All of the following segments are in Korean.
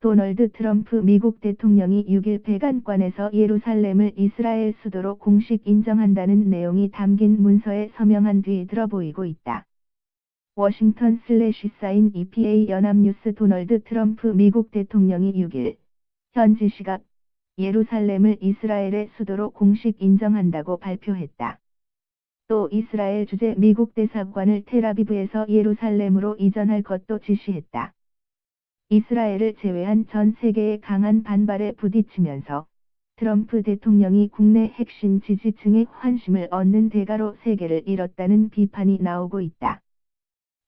도널드 트럼프 미국 대통령이 6일 백악관에서 예루살렘을 이스라엘 수도로 공식 인정한다는 내용이 담긴 문서에 서명한 뒤 들어 보이고 있다. 워싱턴/사인 EPA 연합뉴스 도널드 트럼프 미국 대통령이 6일 현지 시각 예루살렘을 이스라엘의 수도로 공식 인정한다고 발표했다. 또 이스라엘 주재 미국 대사관을 텔아비브에서 예루살렘으로 이전할 것도 지시했다. 이스라엘을 제외한 전 세계의 강한 반발에 부딪히면서 트럼프 대통령이 국내 핵심 지지층의 환심을 얻는 대가로 세계를 잃었다는 비판이 나오고 있다.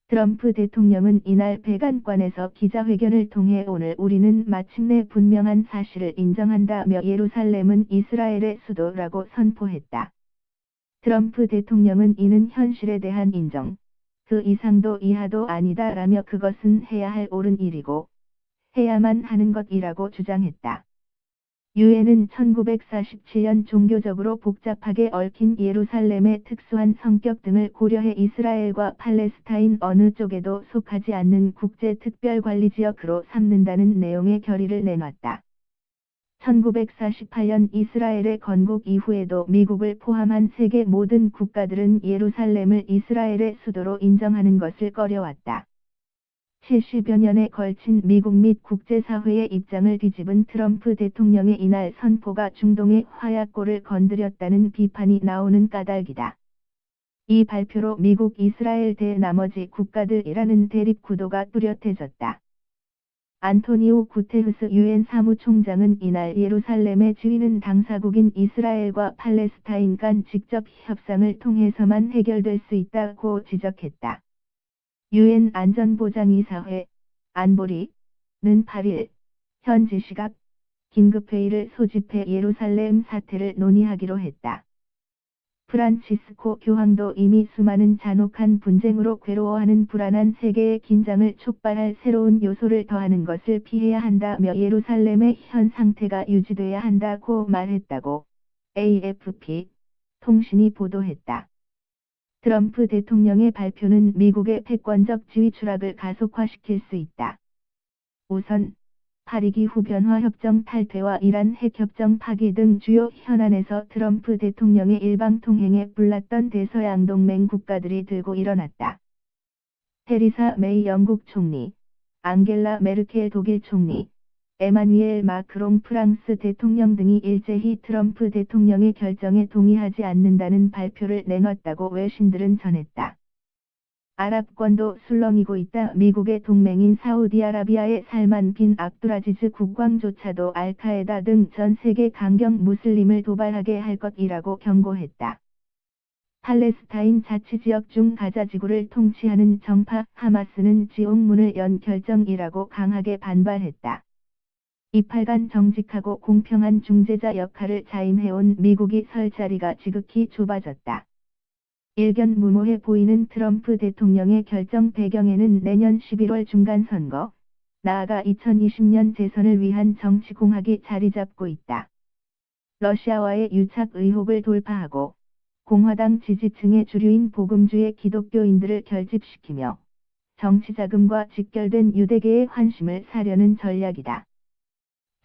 트럼프 대통령은 이날 백악관에서 기자회견을 통해 오늘 우리는 마침내 분명한 사실을 인정한다며 예루살렘은 이스라엘의 수도라고 선포했다. 트럼프 대통령은 이는 현실에 대한 인정, 그 이상도 이하도 아니다라며 그것은 해야 할 옳은 일이고 해야만 하는 것이라고 주장했다. 유엔은 1947년 종교적으로 복잡하게 얽힌 예루살렘의 특수한 성격 등을 고려해 이스라엘과 팔레스타인 어느 쪽에도 속하지 않는 국제특별관리지역으로 삼는다는 내용의 결의를 내놨다. 1948년 이스라엘의 건국 이후에도 미국을 포함한 세계 모든 국가들은 예루살렘을 이스라엘의 수도로 인정하는 것을 꺼려왔다. 70여 년에 걸친 미국 및 국제사회의 입장을 뒤집은 트럼프 대통령의 이날 선포가 중동의 화약고를 건드렸다는 비판이 나오는 까닭이다. 이 발표로 미국 이스라엘 대 나머지 국가들이라는 대립 구도가 뚜렷해졌다. 안토니오 구테르스 유엔 사무총장은 이날 예루살렘의 지위는 당사국인 이스라엘과 팔레스타인 간 직접 협상을 통해서만 해결될 수 있다고 지적했다. 유엔 안전보장이사회 안보리는 8일 현지 시각 긴급회의를 소집해 예루살렘 사태를 논의하기로 했다. 프란치스코 교황도 이미 수많은 잔혹한 분쟁으로 괴로워하는 불안한 세계의 긴장을 촉발할 새로운 요소를 더하는 것을 피해야 한다며 예루살렘의 현 상태가 유지돼야 한다고 말했다고 AFP 통신이 보도했다. 트럼프 대통령의 발표는 미국의 패권적 지위 추락을 가속화시킬 수 있다. 우선 파리 기후 변화 협정 탈퇴와 이란 핵협정 파기 등 주요 현안에서 트럼프 대통령의 일방 통행에 불났던 대서양 동맹 국가들이 들고 일어났다. 테리사 메이 영국 총리, 앙겔라 메르켈 독일 총리, 에마뉘엘 마크롱 프랑스 대통령 등이 일제히 트럼프 대통령의 결정에 동의하지 않는다는 발표를 내놨다고 외신들은 전했다. 아랍권도 술렁이고 있다. 미국의 동맹인 사우디아라비아의 살만 빈 압두라지즈 국왕조차도 알카에다 등 전 세계 강경 무슬림을 도발하게 할 것이라고 경고했다. 팔레스타인 자치지역 중 가자지구를 통치하는 정파 하마스는 지옥문을 연 결정이라고 강하게 반발했다. 28간 정직하고 공평한 중재자 역할을 자임해온 미국이 설 자리가 지극히 좁아졌다. 일견 무모해 보이는 트럼프 대통령의 결정 배경에는 내년 11월 중간선거, 나아가 2020년 대선을 위한 정치공학이 자리잡고 있다. 러시아와의 유착 의혹을 돌파하고 공화당 지지층의 주류인 복음주의 기독교인들을 결집시키며 정치자금과 직결된 유대계의 환심을 사려는 전략이다.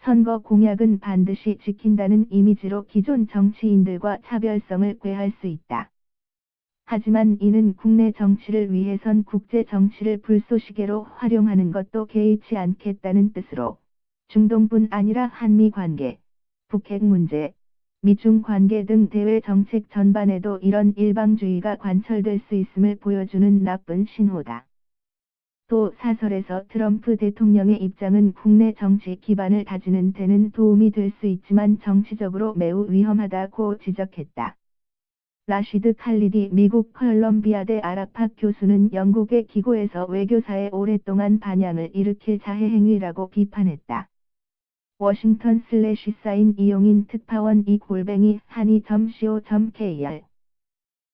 선거 공약은 반드시 지킨다는 이미지로 기존 정치인들과 차별성을 꾀할 수 있다. 하지만 이는 국내 정치를 위해선 국제 정치를 불쏘시개로 활용하는 것도 개의치 않겠다는 뜻으로 중동뿐 아니라 한미 관계, 북핵 문제, 미중 관계 등 대외 정책 전반에도 이런 일방주의가 관철될 수 있음을 보여주는 나쁜 신호다. 또 사설에서 트럼프 대통령의 입장은 국내 정치 기반을 다지는 데는 도움이 될 수 있지만 정치적으로 매우 위험하다고 지적했다. 라시드 칼리디 미국 컬럼비아대 아라팍 교수는 영국의 기고에서 외교사에 오랫동안 반향을 일으킬 자해 행위라고 비판했다. 워싱턴/사인 이용인 특파원 이 한이.co.kr